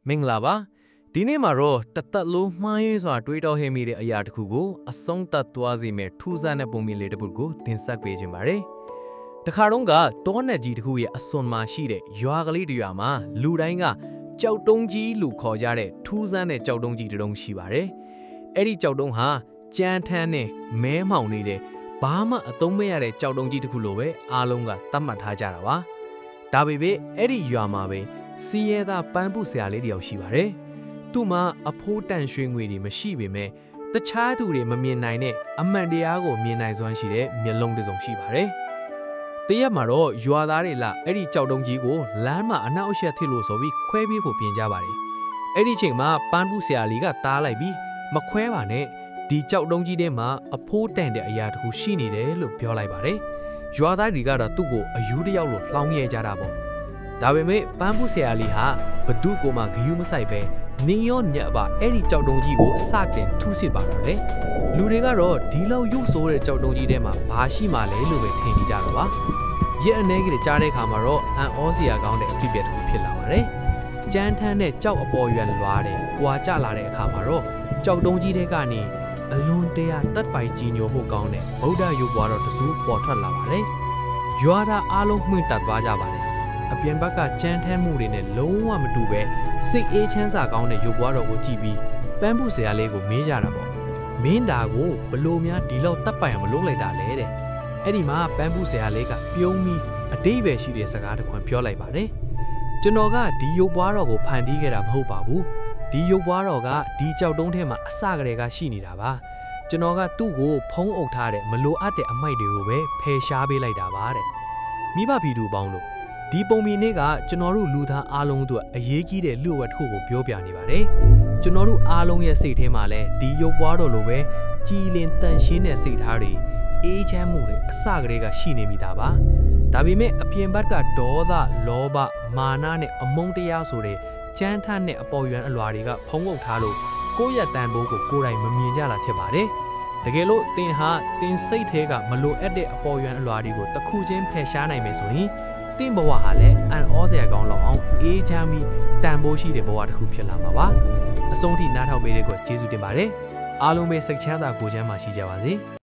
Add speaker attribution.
Speaker 1: မင်္ဂလာပါဒီနေ့မှာတော့တသက်လုံးမှားယွင်းစွာတွေးတောဟဲမိတဲ့အရာတစ်ခုကိုအဆုံးသတ်သွားစေမယ့်ထူးဆန်းတဲ့ပုံမြင်လေးတစ်ပုဒ်ကိုတင်ဆက်ပေးခြင်းပါတယ်တခါတော့ကတောနယ်ကြီးတစ်ခုရဲ့အစွန်မှာရှိတဲ့ရွာကလေးတစ်ရွာမှာလူတိုင်းကကြောက်တုံးကြီးလို့ခေါ်ကြတဲ့ထူးဆန်းတဲ့ကြောက်တုံးကြီးတစ်တုံးရှိပါတယ်အဲ့ဒီကြောက်တုံးဟာကြမ်းထမ်းနဲ့မဲမှောင်နေတဲ့ဘာမှအသုံးမရတဲ့ကြောက်တုံးကြီးတစ်ခုလိုပဲအားလုံးကသတ်မှတ်ထားကြတာပါဒါပေမဲ့အဲ့ဒီရွာမှာပဲစီရဲသားပန်းပုဆရာလေးတယောက်ရှိပါတယ်။သူ့မှာအဖိုးတန်ရွှေငွေတွေမရှိပေမဲ့တခြားသူတွေမမြင်နိုင်တဲ့အမှန်တရားကိုမြင်နိုင်စွမ်းရှိတဲ့မျက်လုံးတစ်စုံရှိပါတယ်။တရက်မှာတော့ရွာသားတွေလာအဲ့ဒီကြောက်တုံးကြီးကိုလမ်းမှာအနောက်အရှက်ထစ်လို့ဆိုပြီးခွဲပြေးဖို့ပြင်ကြပါတယ်။အဲ့ဒီချိန်မှာပန်းပုဆရာလေးကတားလိုက်ပြီးမခွဲပါနဲ့ဒီကြောက်တုံးကြီးထဲမှာအဖိုးတန်တဲ့အရာတစ်ခုရှိနေတယ်လို့ပြောလိုက်ပါတယ်။ရွာသားတွေကတော့သူ့ကိုအယူတယောက်လိုလှောင်ရဲကြတာပေါ့။ဒါပေမဲ့ပန်းပုဆရာလေးဟာဘသူ့ကိုမှဂယုမဆိုင်ပဲနင်းရောညက်ပါအဲ့ဒီကြောက်တုံးကြီးကိုစတင်ထူးစစ်ပါတော့တယ်လူတွေကတော့ဒီလောက်ရုပ်ဆိုးတဲ့ကြောက်တုံးကြီးထဲမှာဘာရှိမှလဲလို့ပဲထင်နေကြတော့ပါရက်အနေကြီးကြားတဲ့အခါမှာတော့အန်ဩစရာကောင်းတဲ့အဖြစ်အပျက်တစ်ခုဖြစ်လာပါတယ်ကြမ်းထမ်းတဲ့ကြောက်အပေါ်ရွံလွားတယ်၊ကွာကျလာတဲ့အခါမှာတော့ကြောက်တုံးကြီးတွေကနေအလွန်တရာတတ်ပိုင်ကြီးညိုဖို့ကောင်းတဲ့ဗုဒ္ဓရုပ်ဘွားတော်တဆူပေါ်ထွက်လာပါတယ်ရွာသားအားလုံးမှင့်တက်သွားကြပါတယ်အပြင်ဘက်ကကြမ်းထမ်းမှုတွေနဲ့လုံးဝမတူပဲစိတ်အေးချမ်းသာကောင်းတဲ့ရုပ်ဘွားတော်ကိုကြည့်ပြီးပန်းပုဆရာလေးကိုမေးကြတာပေါ့မင်းဒါကိုဘလို့များဒီလောက်တပ်ပိုင်မလုပ်လိုက်တာလဲတဲ့အဲ့ဒီမှာပန်းပုဆရာလေးကပြုံးပြီးအတိတ်ပဲရှိတဲ့စကားတစ်ခွန်းပြောလိုက်ပါတယ်ကျွန်တော်ကဒီရုပ်ဘွားတော်ကိုဖန်တီးခဲ့တာမဟုတ်ပါဘူးဒီရုပ်ဘွားတော်ကဒီကြောက်တုံးထဲမှာအစကတည်းကရှိနေတာပါကျွန်တော်ကသူ့ကိုဖုံးအုပ်ထားတဲ့မလိုအပ်တဲ့အမိုက်တွေကိုပဲဖယ်ရှားပေးလိုက်တာပါတဲ့မိဘပြည်သူပေါင်းလို့ဒီပုံမြင်လေးကကျွန်တော်တို့လူသားအားလုံးတို့အရေးကြီးတဲ့လူ့ဝတ်တစ်ခုကိုပြောပြနေပါတယ်ကျွန်တော်တို့အားလုံးရဲ့စိတ်ထဲမှာလည်းဒီရုပ်ပွားတော်လိုပဲကြည်လင်တန်ရှင်းတဲ့စိတ်ထားတွေအေးချမ်းမှုတွေအစကတည်းကရှိနေမိတာပါဒါပေမဲ့အပြင်ဘက်ကဒေါသလောဘမာနနဲ့အမုန်းတရားဆိုတဲ့ကြမ်းထမ်းတဲ့အပေါ်ယံအလွာတွေကဖုံးအုပ်ထားလို့ကိုယ့်ရဲ့တန်ဖိုးကိုကိုယ်တိုင်မမြင်ကြတာဖြစ်ပါတယ်တကယ်လို့တင်ဟာတင်စိတ်ထဲကမလိုအပ်တဲ့အပေါ်ယံအလွာတွေကိုတစ်ခုချင်းဖယ်ရှားနိုင်မယ်ဆိုရင်တင့်ဘဝဟာလည်းအန်ဩစရာကောင်းလောက်အောင်အေးချမ်းပြီးတန်ဖိုးရှိတဲ့ဘဝတစ်ခုဖြစ်လာမှာပါအဆုံးထိနားထောင်ပေးတဲ့ကိုကျေးဇူးတင်ပါတယ်အားလုံးပဲစိတ်ချမ်းသာကိုယ်ချမ်းသာရှိကြပါစေ